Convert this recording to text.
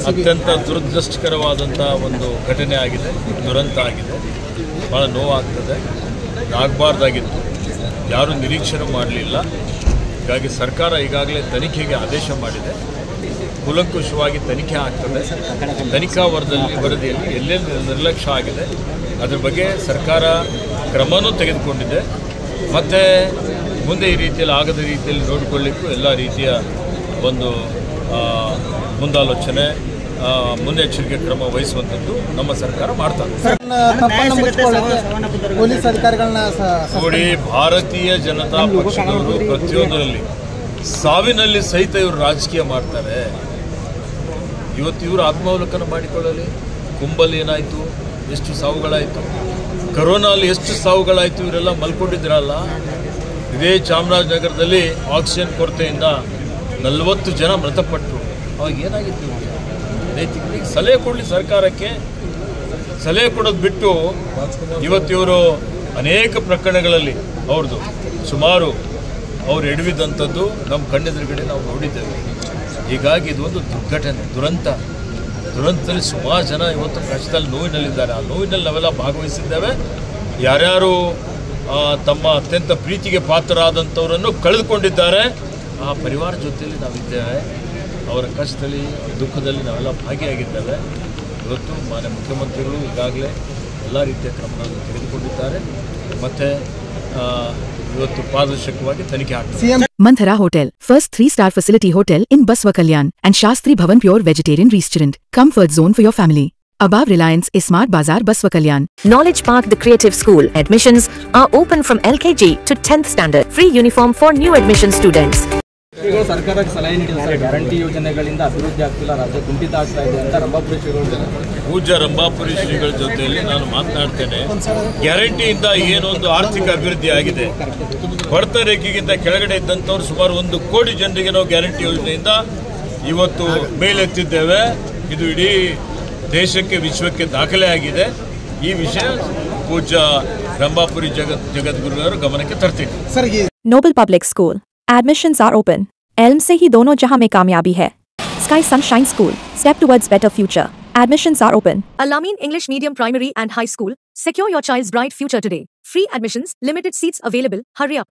ಅತ್ಯಂತ ದುರದೃಷ್ಟಕರವಾದಂಥ ಒಂದು ಘಟನೆ ಆಗಿದೆ, ದುರಂತ ಆಗಿದೆ. ಭಾಳ ನೋವಾಗ್ತದೆ. ಆಗಬಾರ್ದಾಗಿತ್ತು, ಯಾರೂ ನಿರೀಕ್ಷಣೆ ಮಾಡಲಿಲ್ಲ. ಹೀಗಾಗಿ ಸರ್ಕಾರ ಈಗಾಗಲೇ ತನಿಖೆಗೆ ಆದೇಶ ಮಾಡಿದೆ. ಕೂಲಂಕುಷವಾಗಿ ತನಿಖೆ ಆಗ್ತದೆ. ತನಿಖಾ ವರದಿಯಲ್ಲಿ ಎಲ್ಲೆಲ್ಲಿ ನಿರ್ಲಕ್ಷ್ಯ ಆಗಿದೆ ಅದ್ರ ಬಗ್ಗೆ ಸರ್ಕಾರ ಕ್ರಮವೂ ತೆಗೆದುಕೊಂಡಿದೆ. ಮತ್ತು ಮುಂದೆ ಈ ರೀತಿಯಲ್ಲಿ ಆಗದ ರೀತಿಯಲ್ಲಿ ನೋಡಿಕೊಳ್ಳಿಕ್ಕೂ ಎಲ್ಲ ರೀತಿಯ ಒಂದು ಮುಂದಾಲೋಚನೆ, ಮುನ್ನೆಚ್ಚರಿಕೆ ಕ್ರಮ ವಹಿಸುವಂಥದ್ದು ನಮ್ಮ ಸರ್ಕಾರ ಮಾಡ್ತಾರೆ. ಪೊಲೀಸ್ ಅಧಿಕಾರಿಗಳನ್ನ ನೋಡಿ, ಭಾರತೀಯ ಜನತಾ ಪಕ್ಷದವರು ಪ್ರತಿಯೊಂದರಲ್ಲಿ ಸಾವಿನಲ್ಲಿ ಸಹಿತ ಇವರು ರಾಜಕೀಯ ಮಾಡ್ತಾರೆ. ಇವತ್ತು ಇವರು ಆತ್ಮಾವಲೋಕನ ಮಾಡಿಕೊಳ್ಳಲಿ. ಕುಂಭಲ್ಲಿ ಏನಾಯಿತು, ಎಷ್ಟು ಸಾವುಗಳಾಯಿತು, ಕರೋನಲ್ಲಿ ಎಷ್ಟು ಸಾವುಗಳಾಯಿತು, ಇವರೆಲ್ಲ ಮಲ್ಕೊಂಡಿದ್ರಲ್ಲ. ಇದೇ ಚಾಮರಾಜನಗರದಲ್ಲಿ ಆಕ್ಸಿಜನ್ ಕೊರತೆಯಿಂದ 40 ಜನ ಮೃತಪಟ್ಟರು. ಅವಾಗ ಏನಾಗಿತ್ತು? ನೈತಿಕ ಸಲಹೆ ಕೊಡಲಿ ಸರ್ಕಾರಕ್ಕೆ. ಸಲಹೆ ಕೊಡೋದು ಬಿಟ್ಟು ಇವತ್ತು ಇವರು ಅನೇಕ ಪ್ರಕರಣಗಳಲ್ಲಿ ಅವ್ರದ್ದು ಸುಮಾರು ಅವ್ರು ಎಡವಿದಂಥದ್ದು ನಮ್ಮ ಕಣ್ಣೆದುರುಗಡೆ ನಾವು ನೋಡಿದ್ದೇವೆ. ಹೀಗಾಗಿ ಇದೊಂದು ದುರ್ಘಟನೆ, ದುರಂತದಲ್ಲಿ ಸುಮಾರು ಜನ ಇವತ್ತು ಕಷ್ಟದಲ್ಲಿ ನೋವಿನಲ್ಲಿದ್ದಾರೆ. ಆ ನೋವಿನಲ್ಲಿ ನಾವೆಲ್ಲ ಭಾಗವಹಿಸಿದ್ದೇವೆ. ಯಾರ್ಯಾರು ತಮ್ಮ ಅತ್ಯಂತ ಪ್ರೀತಿಗೆ ಪಾತ್ರರಾದಂಥವರನ್ನು ಕಳೆದುಕೊಂಡಿದ್ದಾರೆ, ಆ ಪರಿವಾರ ಜೊತೆಯಲ್ಲಿ ನಾವಿದ್ದೇವೆ. ಅವರ ಕಷ್ಟದಲ್ಲಿ, ದುಃಖದಲ್ಲಿ ನಾವೆಲ್ಲ ಭಾಗಿಯಾಗಿದ್ದೇವೆ. ಇವತ್ತು ಮಾನ್ಯ ಮುಖ್ಯಮಂತ್ರಿಗಳು ಈಗಾಗಲೇ ಎಲ್ಲ ರೀತಿಯ ಕ್ರಮಗಳನ್ನು ತೆಗೆದುಕೊಂಡಿದ್ದಾರೆ. ಮತ್ತು ಇವತ್ತು ಪಾರದರ್ಶಕವಾಗಿ ತನಿಖೆ ಆಗ್ತದೆ. Manthara Hotel, first 3-star facility hotel in Basva Kalyan and Shastri Bhavan Pure Vegetarian Restaurant. Comfort zone for your family. Above Reliance is Smart Bazaar Basva Kalyan. Knowledge Park The Creative School. Admissions are open from LKG to 10th standard. Free uniform for new admission students. ಸರ್ಕಾರಕ್ಕೆ ಸಲಹೆ ನೀಡಿದ guarantee ಯೋಜನೆಗಳಿಂದ ಅಭಿವೃದ್ಧಿ ಆಗ್ತಿಲ್ಲ, ರಾಜ್ಯ ಕುಂಠಿತ ಆಗ್ತಾ ಇದೆ ಅಂತ ರಂಭಾಪುರಿ ಶ್ರೀಗಳು ಪೂಜ್ಯ ರಂಭಾಪುರಿ ಶ್ರೀಗಳ ಜೊತೆಯಲ್ಲಿ ನಾನು ಮಾತನಾಡ್ತೇನೆ. ಗ್ಯಾರಂಟಿಯಿಂದ ಏನೊಂದು ಆರ್ಥಿಕ ಅಭಿವೃದ್ಧಿ ಆಗಿದೆ. ಬಡತ ರೇಖೆಗಿಂತ ಕೆಳಗಡೆ ಇದ್ದಂಥವ್ರು ಸುಮಾರು 1 ಕೋಟಿ ಜನರಿಗೆ ನಾವು ಗ್ಯಾರಂಟಿ ಯೋಜನೆಯಿಂದ ಇವತ್ತು ಮೇಲೆತ್ತಿದ್ದೇವೆ. ಇದು ಇಡೀ ದೇಶಕ್ಕೆ, ವಿಶ್ವಕ್ಕೆ ದಾಖಲೆ ಆಗಿದೆ. ಈ ವಿಷಯ ಪೂಜ್ಯ ರಂಭಾಪುರಿ ಜಗದ್ಗುರುವರು ಗಮನಕ್ಕೆ ತರ್ತೀನಿ. Noble Public School. Admissions are open. Elm से ही दोनों जहां में कामयाबी है. Sky Sunshine School. Step towards better future. Admissions are open. Al-Amin English Medium Primary and High School. Secure your child's bright future today. Free admissions, limited seats available. Hurry up.